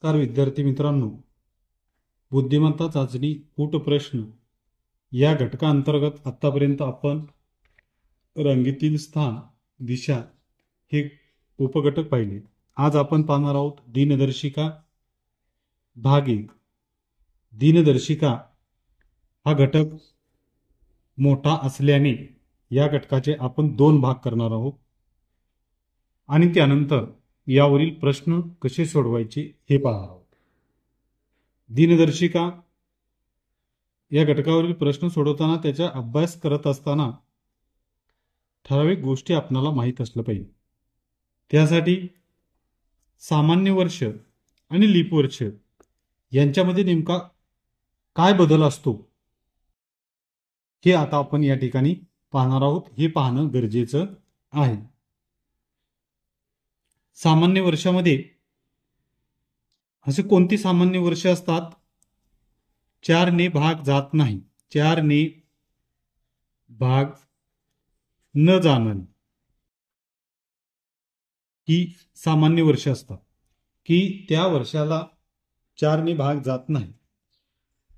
नमस्कार विद्यार्थी मित्रांनो, बुद्धिमत्ता चाचणी कूट प्रश्न या घटकाअंतर्गत आतापर्यंत आपण रंगीतील स्थान, दिशा हे उपघटक पाहिले. आज आपण पाहणार आहोत दिनदर्शिका भाग 1. दिनदर्शिका हा घटक मोठा असल्याने या घटकाचे आपण 2 भाग करणार आहोत आणि त्यानंतर यावरील प्रश्न कसे सोडवायचे हे पाहणार आहोत. दिनदर्शिका या घटकावरील प्रश्न सोडवताना त्याचा अभ्यास करत असताना ठराविक गोष्टी आपल्याला माहीत असलं पाहिजे. त्यासाठी सामान्य वर्ष आणि लीप वर्ष यांच्यामध्ये नेमका काय बदल असतो हे आता आपण या ठिकाणी पाहणार आहोत. हे पाहणं गरजेचं आहे. सामान्य वर्षामध्ये असे कोणती सामान्य वर्ष असतात 4 ने भाग जात नाही, 4 ने भाग न जाणारी ही सामान्य वर्ष असतात की त्या वर्षाला 4 ने भाग जात नाही.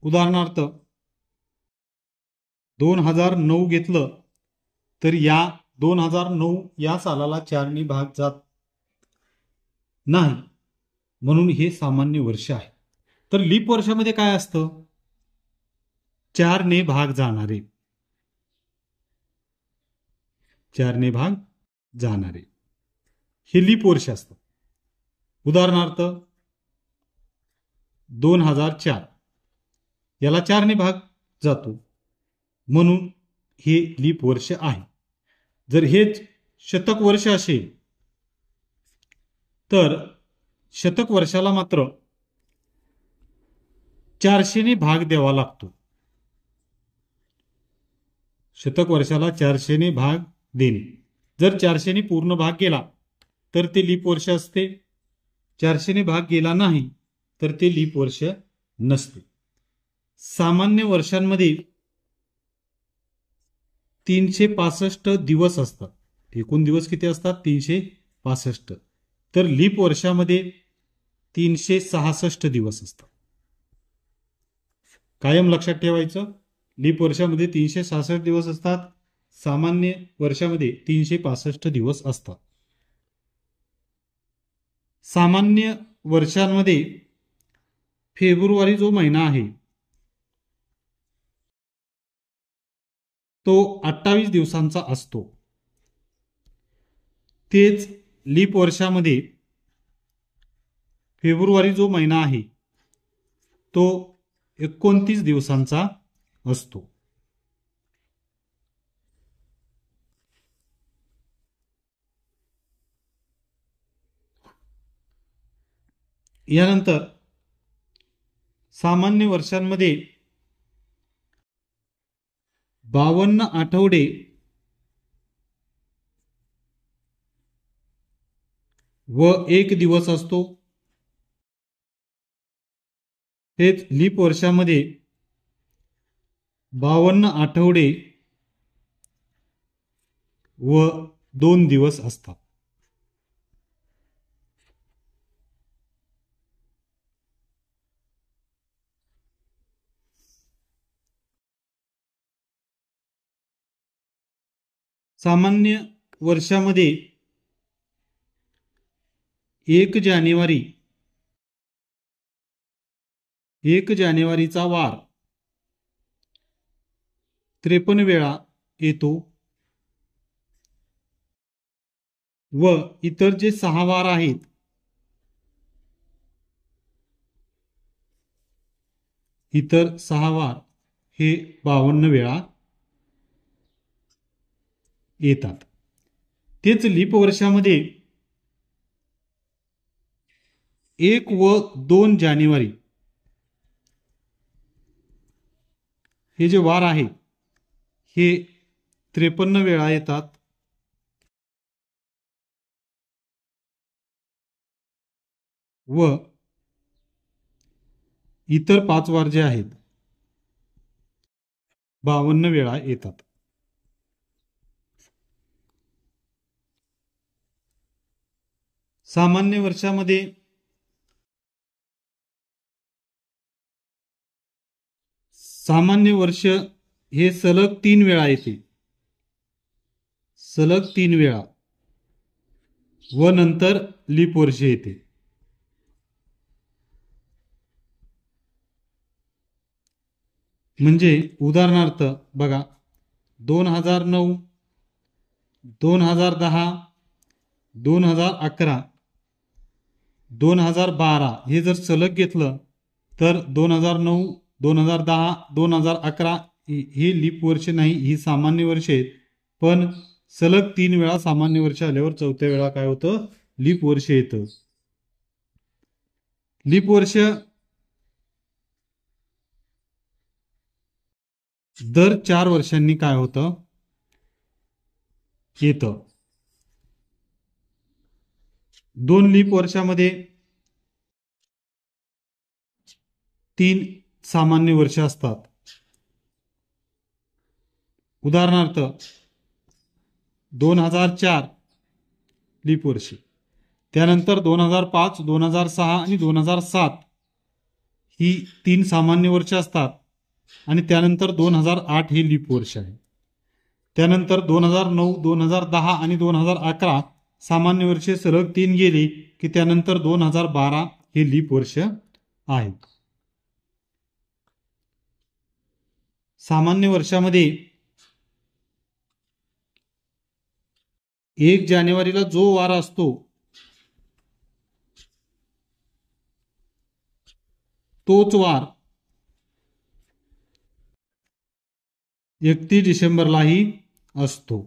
उदाहरणार्थ 2009 घेतलं तर या 2009 या सालाला 4 ने भाग जात नाही, म्हणून हे सामान्य वर्ष आहे. तर लीप वर्षामध्ये काय असतं 4 ने भाग जाणारे, 4 ने भाग जाणारे हे लीप वर्ष असतं. उदाहरणार्थ 2004 याला 4 ने भाग जातो, म्हणून हे लीप वर्ष आहे. जर हेच शतक वर्ष असेल तर शतक वर्षाला मात्र 400 ने भाग द्यावा लागतो. शतक वर्षाला 400 ने भाग देणे. जर 400 ने पूर्ण भाग गेला तर ते लीप वर्ष असते, 400 ने भाग गेला नाही तर ते लीप वर्ष नसते. सामान्य वर्षांमध्ये 365 दिवस असतात. एकूण दिवस किती असतात 365. तर लीप वर्षामध्ये 366 दिवस असतात. कायम लक्षात ठेवायचं, लीप वर्षामध्ये 366 दिवस असतात, सामान्य वर्षामध्ये 365 दिवस असतात. सामान्य वर्षांमध्ये फेब्रुवारी जो महिना आहे तो 28 दिवसांचा असतो. तेच लीप वर्षामध्ये फेब्रुवारी जो महिना आहे तो 29 दिवसांचा असतो. यानंतर सामान्य वर्षांमध्ये 52 आठवडे व 1 दिवस असतो. हेच लीप वर्षामध्ये 52 आठवडे व 2 दिवस असतात. सामान्य वर्षामध्ये 1 जानेवारीचा वार 53 वेळा येतो व इतर जे 6 वार आहेत इतर 6 वार हे 52 वेळा येतात. तेच लीप वर्षामध्ये 1 व 2 जानेवारी हे जे वार आहे हे 53 वेळा येतात व इतर 5 वार जे आहेत 52 वेळा येतात. सामान्य वर्षामध्ये सामान्य वर्ष हे सलग 3 वेळा येते, सलग 3 वेळा, व नंतर लीप वर्ष येते. म्हणजे उदाहरणार्थ बघा, 2009, 2010, 2011, 2012 हे जर सलग घेतलं तर 2009, 2010, 2011 ही लीप वर्ष नाही, ही सामान्य वर्ष आहेत. पण सलग 3 वेळा सामान्य वर्ष आल्यावर चौथ्या वेळा काय होतं, लीप वर्ष येतं. लीप वर्ष दर 4 वर्षांनी काय होतं, येतं. 2 लीप वर्षामध्ये 3 सामान्य वर्ष असतात. उदाहरणार्थ 2004 लीप वर्ष, त्यानंतर 2005, 2006 आणि 2007 ही 3 सामान्य वर्ष असतात. आणि त्यानंतर 2008 हे लीप वर्ष आहे. त्यानंतर 2009, 2010 आणि 2011 सामान्य वर्षे सलग 3 गेली की त्यानंतर 2012 हे लीप वर्ष आहे. सामान्य वर्षामध्ये 1 जानेवारीला जो वार असतो तोच वार 31 डिसेंबरलाही असतो.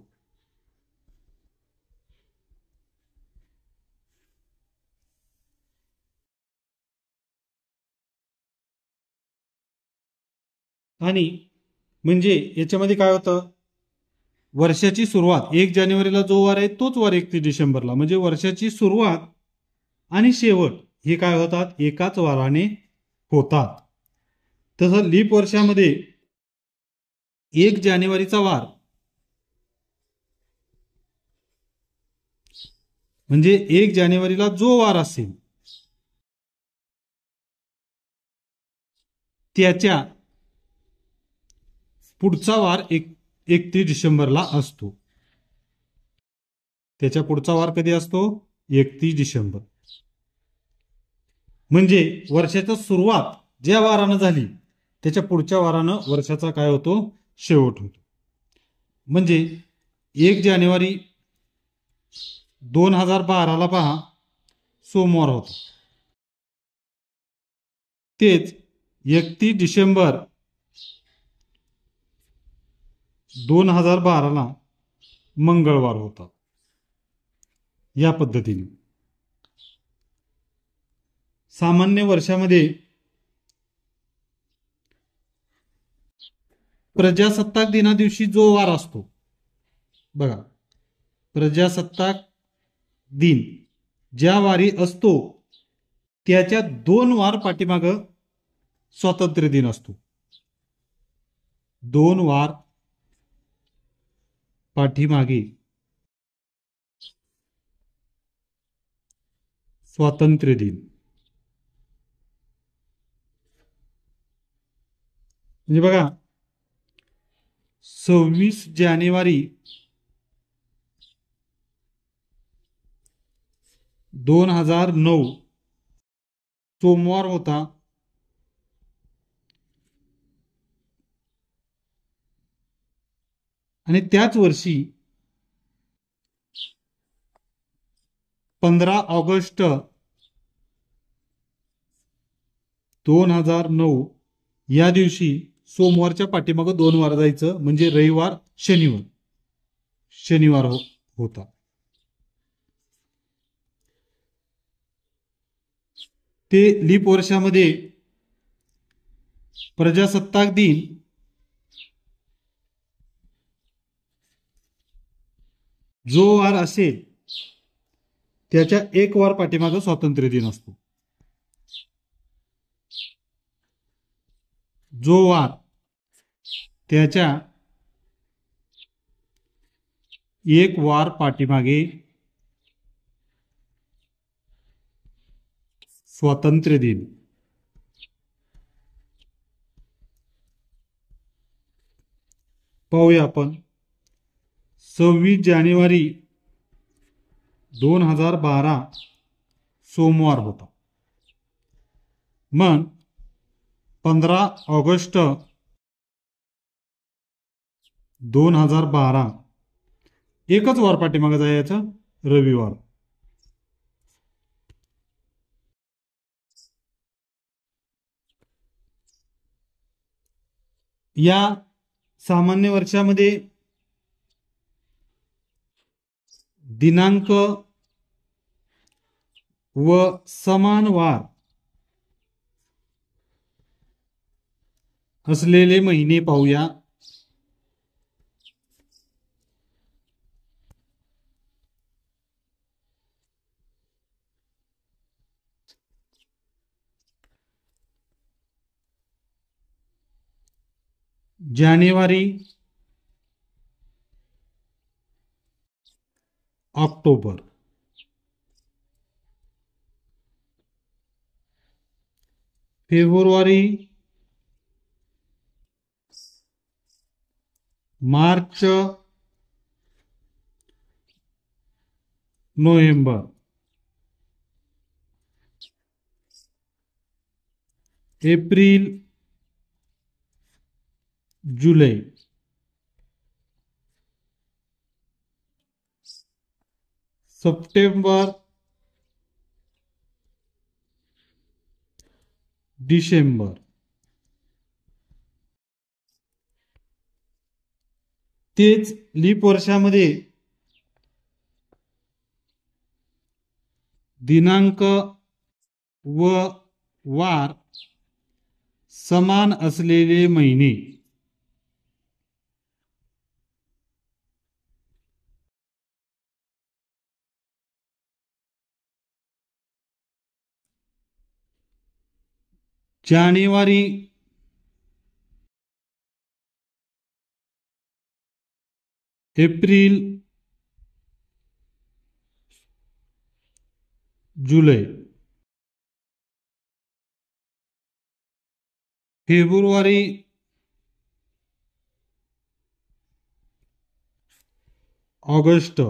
आणि म्हणजे याच्यामध्ये काय होतं, वर्षाची सुरुवात 1 जानेवारीला जो वार आहे तोच वार 31 डिसेंबरला, म्हणजे वर्षाची सुरुवात आणि शेवट हे काय होतात, एकाच वाराने होतात. तसं लीप वर्षामध्ये 1 जानेवारीचा वार म्हणजे 1 जानेवारीला जो वार असेल त्याच्या पुढचा वार 31 डिसेंबरला असतो. त्याच्या पुढचा वार कधी असतो, 31 डिसेंबर. म्हणजे वर्षाची सुरुवात ज्या वारानं झाली त्याच्या पुढच्या वारानं वर्षाचा काय होतो, शेवट होतो. म्हणजे 1 जानेवारी 2012ला पहा सोमवार होता, तेच 31 डिसेंबर 2012ला मंगळवार होता. या पद्धतीने सामान्य वर्षामध्ये प्रजासत्ताक दिना दिवशी जो वार असतो बघा, प्रजासत्ताक दिन ज्या वारी असतो त्याच्या 2 वार पाठीमाग स्वातंत्र्य दिन असतो. 2 वार पाठीमागे स्वातंत्र्य दिन. म्हणजे बघा 26 जानेवारी 2009 सोमवार होता. आणि त्याच वर्षी 15 ऑगस्ट 2009 या दिवशी सोमवारच्या पाठीमागं 2 वार जायचं, म्हणजे रविवार शनिवार होता. ते लीप वर्षामध्ये प्रजासत्ताक दिन जो वार असेल त्याच्या 1 वार पाठीमागं स्वातंत्र्य दिन असतो. जो वार त्याच्या 1 वार पाठीमागे स्वातंत्र्य दिन. पाहूया आपण. 26 जानेवारी 2012 सोमवार होता. मग 15 ऑगस्ट 2012 एकच वार पाठीमागे जायचं, रविवार. या सामान्य वर्षामध्ये दिनांक व समान वार असलेले महिने पाहूया. जानेवारी, ऑक्टोबर, फेब्रुवारी, मार्च, नोव्हेंबर, एप्रिल, जुलै, सप्टेंबर, डिसेंबर. तेच लीप वर्षामध्ये दिनांक व वार समान असलेले महिने जानेवारी, एप्रिल, जुलै, फेब्रुवारी, ऑगस्ट,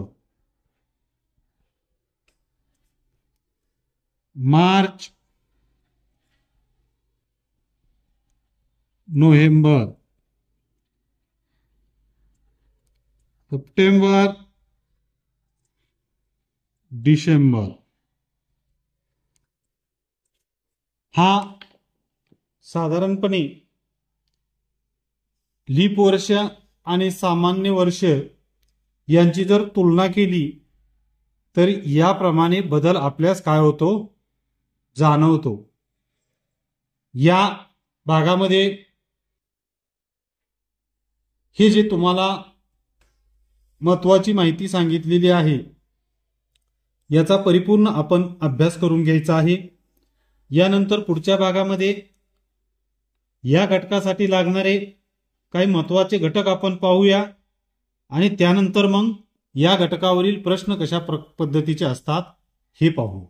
मार्च, नोव्हेंबर, सप्टेंबर, डिसेंबर. हा साधारणपणे लीप वर्ष आणि सामान्य वर्ष यांची जर तुलना केली तर याप्रमाणे बदल आपल्यास काय होतो, जाणवतो. या भागामध्ये हे जे तुम्हाला महत्त्वाची माहिती सांगितलेली आहे याचा परिपूर्ण आपण अभ्यास करून घ्यायचा आहे. यानंतर पुढच्या भागामध्ये या घटकासाठी लागणारे काही महत्त्वाचे घटक आपण पाहूया आणि त्यानंतर मग या घटकावरील प्रश्न कशा पद्धतीचे असतात हे पाहू.